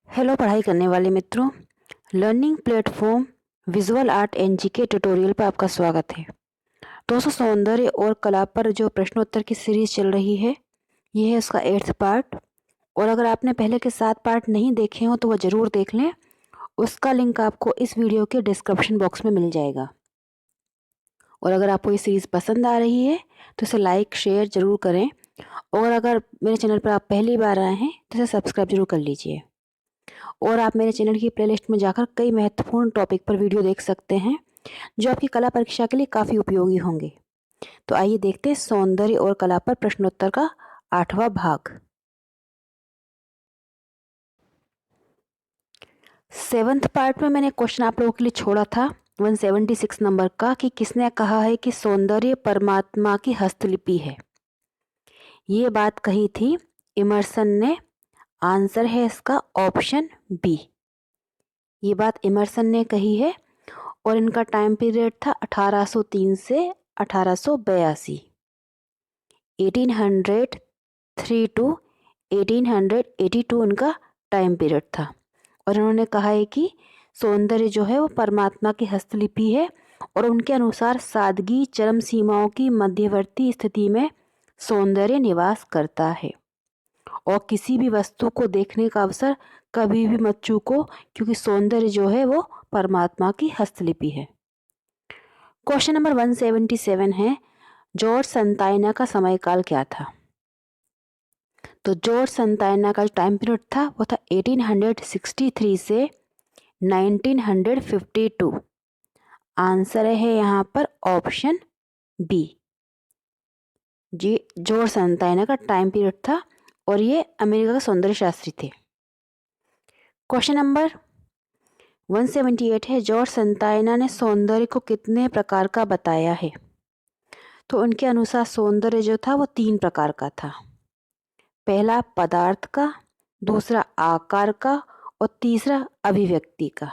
Hello पढ़ाई करने वाले मित्रों, learning platform visual art NG के ट्यूटोरियल पर आपका स्वागत है। दोस्तों, सौंदर्य और कला पर जो प्रश्नोत्तर की सीरीज चल रही है, ये है उसका 8th पार्ट। और अगर आपने पहले के 7 पार्ट नहीं देखे हो तो वह ज़रूर देख लें। उसका लिंक आपको इस वीडियो के डिस्क्रिप्शन बॉक्स में मिल जाएगा। और अगर आपको ये सीरीज़ पसंद आ रही है तो इसे लाइक शेयर ज़रूर करें। और अगर मेरे चैनल पर आप पहली बार आए हैं तो इसे सब्सक्राइब जरूर कर लीजिए। और आप मेरे चैनल की प्लेलिस्ट में जाकर कई महत्वपूर्ण टॉपिक पर वीडियो देख सकते हैं जो आपकी कला परीक्षा के लिए काफ़ी उपयोगी होंगे। तो आइए देखते हैं सौंदर्य और कला पर प्रश्नोत्तर का 8वां भाग। 7th पार्ट में मैंने क्वेश्चन आप लोगों के लिए छोड़ा था 176 नंबर का कि किसने कहा है कि सौंदर्य परमात्मा की हस्तलिपि है। ये बात कही थी इमर्सन ने। आंसर है इसका ऑप्शन बी। ये बात इमर्सन ने कही है और इनका टाइम पीरियड था 1803 से 1882। 1803 टू 1882 इनका टाइम पीरियड था। और इन्होंने कहा है कि सौंदर्य जो है वो परमात्मा की हस्तलिपि है और उनके अनुसार सादगी चरम सीमाओं की मध्यवर्ती स्थिति में सौंदर्य निवास करता है और किसी भी वस्तु को देखने का अवसर कभी भी मत चूको, क्योंकि सौंदर्य जो है वो परमात्मा की हस्तलिपि है। क्वेश्चन नंबर 177 है, जॉर्ज संतायना का समयकाल क्या था। तो जॉर्ज संतायना का जो टाइम पीरियड था वो था 1863 से 1952। आंसर है यहाँ पर ऑप्शन बी। जी, जॉर्ज संतायना का टाइम पीरियड था और ये अमेरिका का सौंदर्य शास्त्री थे। क्वेश्चन नंबर 178 है, जॉर्ज संतायना ने सौंदर्य को कितने प्रकार का बताया है। तो उनके अनुसार सौंदर्य जो था वो 3 प्रकार का था। पहला पदार्थ का, दूसरा आकार का और तीसरा अभिव्यक्ति का।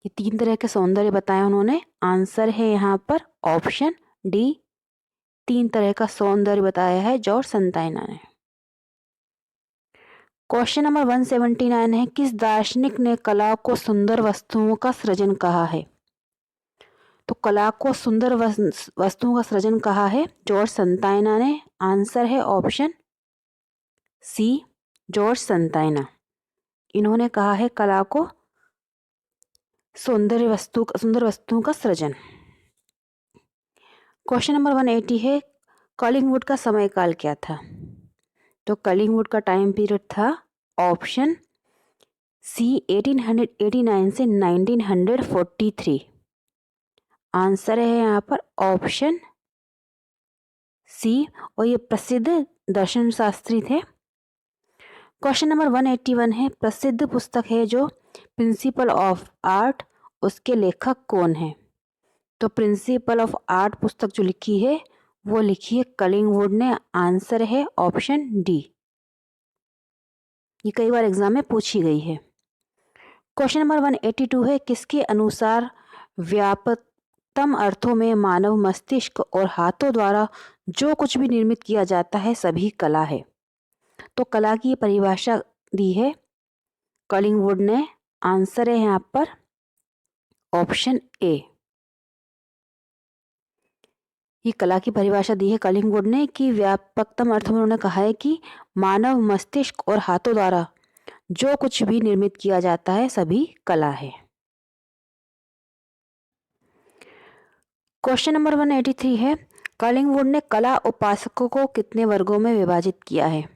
ये 3 तरह के सौंदर्य बताए उन्होंने। आंसर है यहाँ पर ऑप्शन डी। 3 तरह का सौंदर्य बताया है जॉर्ज संतायना ने। क्वेश्चन नंबर 179 है, किस दार्शनिक ने कला को सुंदर वस्तुओं का सृजन कहा है। तो कला को सुंदर वस्तुओं का सृजन कहा है जॉर्ज संतायना ने। आंसर है ऑप्शन सी, जॉर्ज संतायना। इन्होंने कहा है कला को सुंदर वस्तुओं का सृजन। क्वेश्चन नंबर 180 है, कलिंगवुड का समयकाल क्या था। तो कलिंगवुड का टाइम पीरियड था ऑप्शन सी 1889 से 1943। आंसर है यहाँ पर ऑप्शन सी और ये प्रसिद्ध दर्शन शास्त्री थे। क्वेश्चन नंबर 181 है, प्रसिद्ध पुस्तक है जो प्रिंसिपल ऑफ आर्ट, उसके लेखक कौन है। तो प्रिंसिपल ऑफ आर्ट पुस्तक जो लिखी है वो लिखी है कलिंगवुड ने। आंसर है ऑप्शन डी। ये कई बार एग्जाम में पूछी गई है। क्वेश्चन नंबर 182 है, किसके अनुसार व्यापकतम अर्थों में मानव मस्तिष्क और हाथों द्वारा जो कुछ भी निर्मित किया जाता है सभी कला है। तो कला की परिभाषा दी है कलिंगवुड ने। आंसर है यहाँ पर ऑप्शन ए। ये कला की परिभाषा दी है कलिंगवुड ने कि व्यापकतम अर्थ में उन्होंने कहा है कि मानव मस्तिष्क और हाथों द्वारा जो कुछ भी निर्मित किया जाता है सभी कला है। क्वेश्चन नंबर 183 है, कलिंगवुड ने कला उपासकों को कितने वर्गों में विभाजित किया है।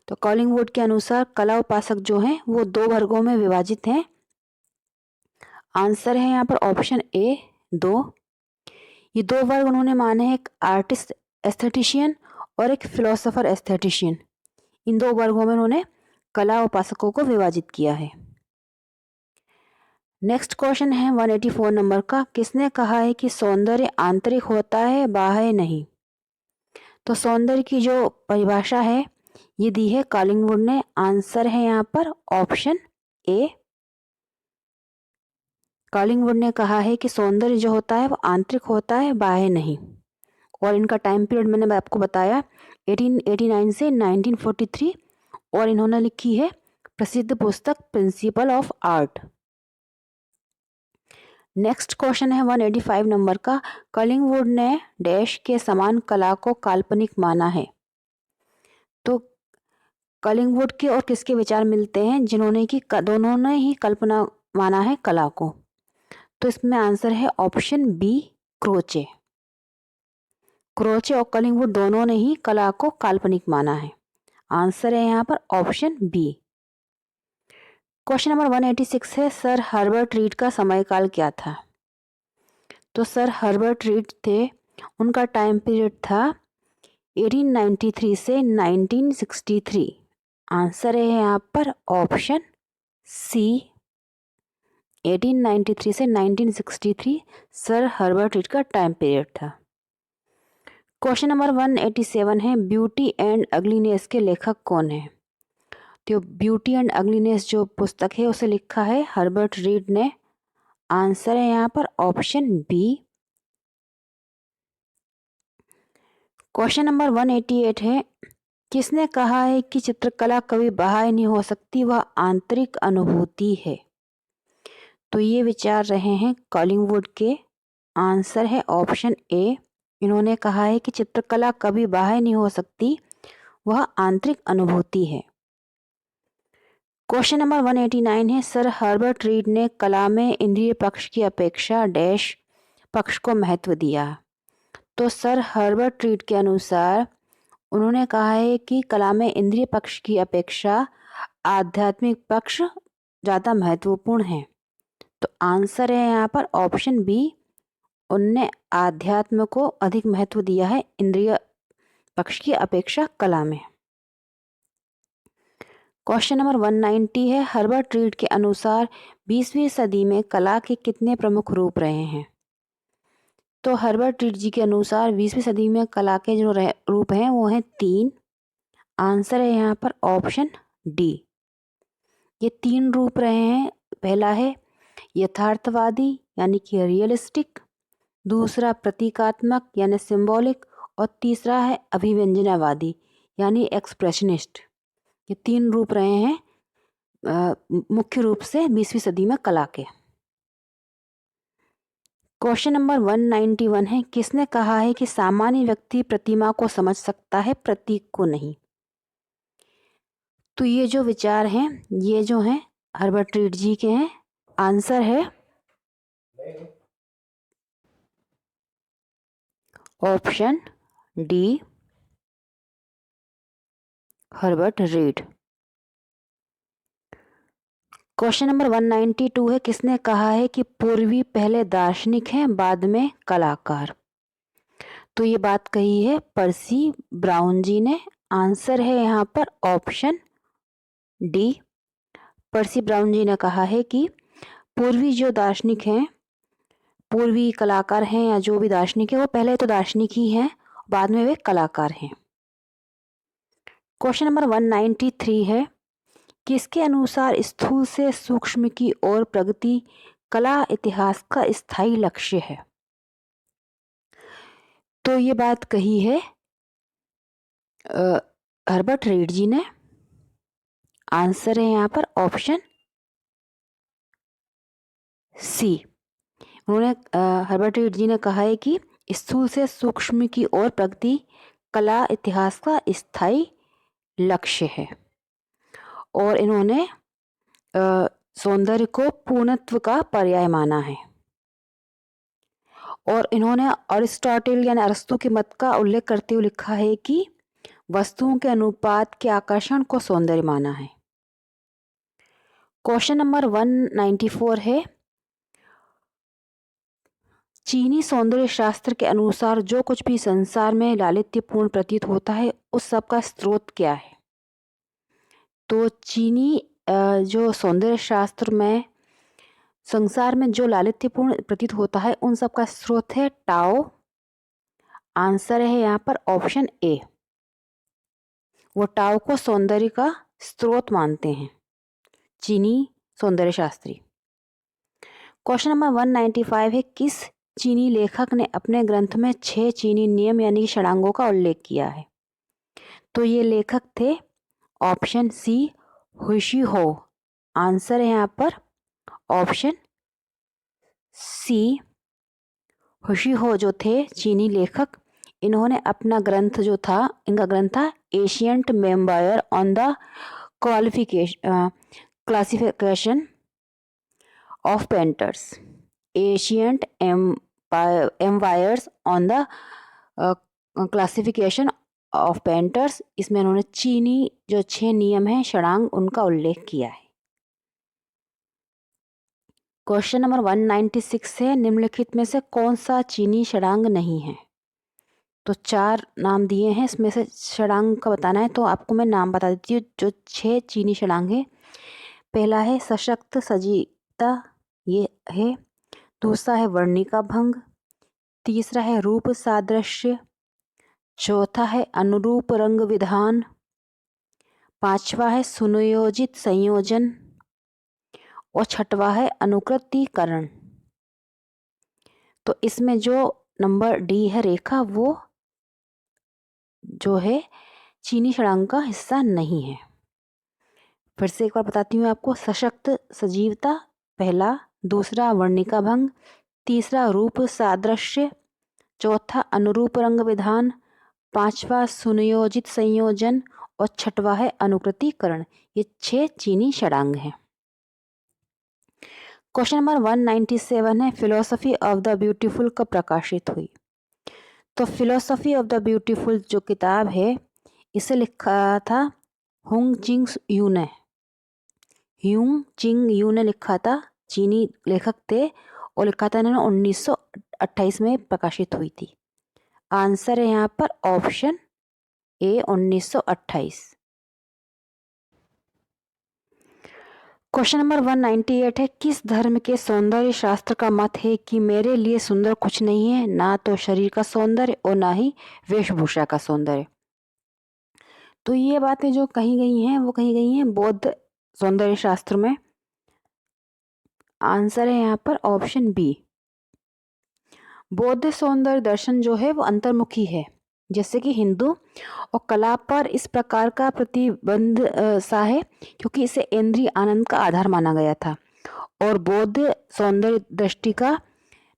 तो कलिंगवुड के अनुसार कला उपासक जो हैं वो 2 वर्गों में विभाजित हैं। आंसर है यहाँ पर ऑप्शन ए 2। ये 2 वर्ग उन्होंने माने हैं, एक आर्टिस्ट एस्थेटिशियन और एक फिलोसोफर एस्थेटिशियन। इन 2 वर्गों में उन्होंने कला उपासकों को विभाजित किया है। नेक्स्ट क्वेश्चन है 184 नंबर का, किसने कहा है कि सौंदर्य आंतरिक होता है बाह्य नहीं। तो सौंदर्य की जो परिभाषा है ये दी है कलिंगवुड ने। आंसर है यहाँ पर ऑप्शन ए। कलिंगवुड ने कहा है कि सौंदर्य जो होता है वो आंतरिक होता है बाह्य नहीं। और इनका टाइम पीरियड मैंने आपको बताया 1889 से 1943 और इन्होंने लिखी है प्रसिद्ध पुस्तक principle of art. Next question है 185 नंबर का, कलिंगवुड ने डैश के समान कला को काल्पनिक माना है। तो कलिंगवुड के और किसके विचार मिलते हैं, जिन्होंने कि दोनों ने ही कल्पना माना है कला को। तो इसमें आंसर है ऑप्शन बी, क्रोचे। क्रोचे और कलिंगवुड दोनों ने ही कला को काल्पनिक माना है। आंसर है यहाँ पर ऑप्शन बी। क्वेश्चन नंबर 186 है, सर हर्बर्ट रीड का समयकाल क्या था। तो सर हर्बर्ट रीड थे, उनका टाइम पीरियड था 1893 से 1963। आंसर है यहाँ पर ऑप्शन सी, 1893 से 1963 सर हर्बर्ट रीड का टाइम पीरियड था। क्वेश्चन नंबर 187 है, ब्यूटी एंड अगलीनेस के लेखक कौन है। तो ब्यूटी एंड अगलीनेस जो पुस्तक है उसे लिखा है हर्बर्ट रीड ने। आंसर है यहाँ पर ऑप्शन बी। क्वेश्चन नंबर 188 है, किसने कहा है कि चित्रकला कभी बाह्य नहीं हो सकती, वह आंतरिक अनुभूति है। तो ये विचार रहे हैं कलिंगवुड के। आंसर है ऑप्शन ए। इन्होंने कहा है कि चित्रकला कभी बाह्य नहीं हो सकती, वह आंतरिक अनुभूति है। क्वेश्चन नंबर 189 है, सर हर्बर्ट रीड ने कला में इंद्रिय पक्ष की अपेक्षा डैश पक्ष को महत्व दिया। तो सर हर्बर्ट रीड के अनुसार उन्होंने कहा है कि कला में इंद्रिय पक्ष की अपेक्षा आध्यात्मिक पक्ष ज़्यादा महत्वपूर्ण है। तो आंसर है यहाँ पर ऑप्शन बी। उनने आध्यात्म को अधिक महत्व दिया है इंद्रिय पक्ष की अपेक्षा कला में। क्वेश्चन नंबर 190 है, हर्बर्ट रीड के अनुसार 20वीं सदी में कला के कितने प्रमुख रूप रहे हैं। तो हर्बर्ट रीड जी के अनुसार 20वीं सदी में कला के जो रूप हैं वो हैं 3। आंसर है यहाँ पर ऑप्शन डी। ये 3 रूप रहे हैं। पहला है यथार्थवादी यानी कि रियलिस्टिक, दूसरा प्रतीकात्मक यानी सिंबॉलिक, और तीसरा है अभिव्यंजनावादी यानी एक्सप्रेशनिस्ट। ये 3 रूप रहे हैं मुख्य रूप से 20वीं सदी में कला के। क्वेश्चन नंबर 191 है, किसने कहा है कि सामान्य व्यक्ति प्रतिमा को समझ सकता है, प्रतीक को नहीं। तो ये जो विचार हैं ये जो हैं हर्बर्ट रीड जी के हैं। आंसर है option D, Herbert read. Question number 192 है, किसने कहा है कि पूर्वी पहले दार्शनिक हैं बाद में कलाकार। तो ये बात कही है पर्सी ब्राउन जी ने। आंसर है यहाँ पर ऑप्शन डी। पर्सी ब्राउन जी ने कहा है कि पूर्वी जो दार्शनिक हैं, पूर्वी कलाकार हैं या जो भी दार्शनिक है वो पहले तो दार्शनिक ही हैं, बाद में वे कलाकार हैं। क्वेश्चन नंबर 193 है, किसके अनुसार स्थूल से सूक्ष्म की ओर प्रगति कला इतिहास का स्थायी लक्ष्य है। तो ये बात कही है हर्बर्ट रीड जी ने। आंसर है यहाँ पर ऑप्शन सी। उन्होंने हर्बर्ट रीड जी ने कहा है कि स्थूल से सूक्ष्म की ओर प्रगति कला इतिहास का स्थायी लक्ष्य है, और इन्होंने सौंदर्य को पूर्णत्व का पर्याय माना है। और इन्होंने अरिस्टोटल यानी अरस्तु के मत का उल्लेख करते हुए लिखा है कि वस्तुओं के अनुपात के आकर्षण को सौंदर्य माना है। क्वेश्चन नंबर 194 है, चीनी सौंदर्य शास्त्र के अनुसार जो कुछ भी संसार में लालित्यपूर्ण प्रतीत होता है उस सब का स्रोत क्या है। तो चीनी जो सौंदर्य शास्त्र में संसार में जो लालित्यपूर्ण प्रतीत होता है उन सब का स्रोत है टाओ। आंसर है यहाँ पर ऑप्शन ए। वो टाओ को सौंदर्य का स्रोत मानते हैं चीनी सौंदर्य शास्त्री। क्वेश्चन नंबर 195 है, किस चीनी लेखक ने अपने ग्रंथ में 6 चीनी नियम यानी षडांगों का उल्लेख किया है। तो ये लेखक थे ऑप्शन सी, हुशी हो। आंसर है यहाँ पर ऑप्शन सी। हुशी हो जो थे चीनी लेखक, इन्होंने अपना ग्रंथ जो था, इनका ग्रंथ था ancient memoir on the classification of painters. Ancient empires on the classification of painters, इसमें उन्होंने चीनी जो 6 नियम हैं षडांग उनका उल्लेख किया है। क्वेश्चन नंबर 196 है, निम्नलिखित में से कौन सा चीनी षडांग नहीं है? तो 4 नाम दिए हैं, इसमें से षडांग का बताना है, तो आपको मैं नाम बता देती हूँ जो 6 चीनी षडांग है। पहला है सशक्त सजीवता, ये है। दूसरा है वर्णिका भंग। तीसरा है रूप सादृश्य। चौथा है अनुरूप रंग विधान। पांचवा है सुनियोजित संयोजन और छठवा है अनुकृतीकरण। तो इसमें जो नंबर डी है रेखा, वो जो है चीनी षडांग का हिस्सा नहीं है। फिर से एक बार बताती हूँ आपको। सशक्त सजीवता पहला, दूसरा वर्णिका भंग, तीसरा रूप सादृश्य, चौथा अनुरूप रंग विधान, पांचवा सुनियोजित संयोजन और छठवा है अनुकृतीकरण। ये 6 चीनी षडांग हैं। क्वेश्चन नंबर 197 है, फिलोसफी ऑफ द ब्यूटीफुल कब प्रकाशित हुई? तो फिलोसफी ऑफ द ब्यूटीफुल जो किताब है, इसे लिखा था हुंग चिंग यू ने। ह्यूंग चिंग यू ने लिखा था, चीनी लेखक थे, और लिखा था इन्होंने 1928 में प्रकाशित हुई थी। आंसर है यहाँ पर ऑप्शन ए 1928। क्वेश्चन नंबर 198 है, किस धर्म के सौंदर्य शास्त्र का मत है कि मेरे लिए सुंदर कुछ नहीं है, ना तो शरीर का सौंदर्य और ना ही वेशभूषा का सौंदर्य? तो ये बातें जो कही गई हैं वो कही गई हैं बौद्ध सौंदर्य शास्त्र में। आंसर है यहाँ पर ऑप्शन बी। बौद्ध सौंदर्य दर्शन जो है वो अंतर्मुखी है, जैसे कि हिंदू, और कला पर इस प्रकार का प्रतिबंध सा है क्योंकि इसे इंद्रिय आनंद का आधार माना गया था। और बौद्ध सौंदर्य दृष्टि का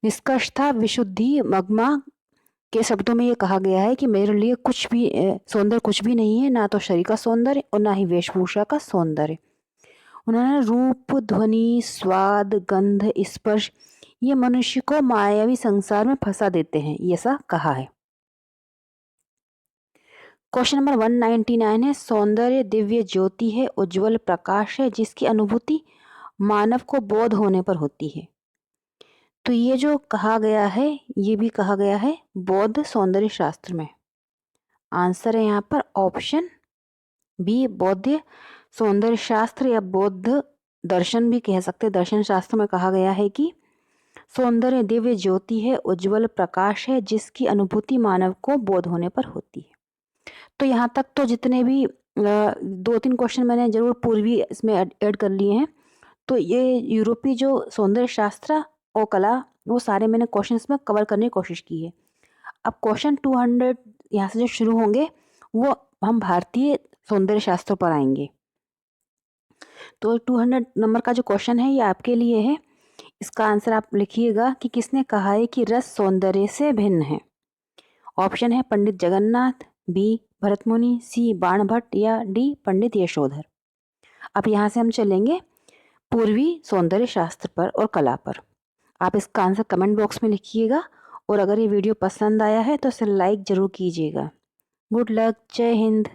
निष्कर्ष था विशुद्धि मग्मा के शब्दों में ये कहा गया है कि मेरे लिए कुछ भी सौंदर्य कुछ भी नहीं है, ना तो शरीर का सौंदर्य और ना ही वेशभूषा का सौंदर्य। उन्होंने रूप, ध्वनि, स्वाद, गंध, स्पर्श ये मनुष्य को मायावी संसार में फंसा देते हैं, ऐसा कहा है। क्वेश्चन नंबर 199 है, सौंदर्य दिव्य ज्योति है, उज्जवल प्रकाश है, जिसकी अनुभूति मानव को बोध होने पर होती है। तो ये जो कहा गया है, ये भी कहा गया है बौद्ध सौंदर्य शास्त्र में। आंसर है यहाँ पर ऑप्शन बी, बौद्ध सौंदर्य शास्त्र या बौद्ध दर्शन भी कह सकते हैं। दर्शन शास्त्र में कहा गया है कि सौंदर्य दिव्य ज्योति है, उज्जवल प्रकाश है, जिसकी अनुभूति मानव को बोध होने पर होती है। तो यहाँ तक तो जितने भी 2-3 क्वेश्चन मैंने जरूर पूर्वी इसमें ऐड कर लिए हैं। तो ये यूरोपीय जो सौंदर्य शास्त्र और कला, वो सारे मैंने क्वेश्चन इसमें कवर करने की कोशिश की है। अब क्वेश्चन 200 यहाँ से जो शुरू होंगे वो हम भारतीय सौंदर्य शास्त्र पर आएंगे। तो 200 नंबर का जो क्वेश्चन है ये आपके लिए है। इसका आंसर आप लिखिएगा कि किसने कहा है कि रस सौंदर्य से भिन्न है। ऑप्शन है पंडित जगन्नाथ, बी भरतमुनि, सी बाणभट्ट या डी पंडित यशोधर। अब यहाँ से हम चलेंगे पूर्वी सौंदर्य शास्त्र पर और कला पर। आप इसका आंसर कमेंट बॉक्स में लिखिएगा, और अगर ये वीडियो पसंद आया है तो इसे लाइक ज़रूर कीजिएगा। गुड लक, जय हिंद।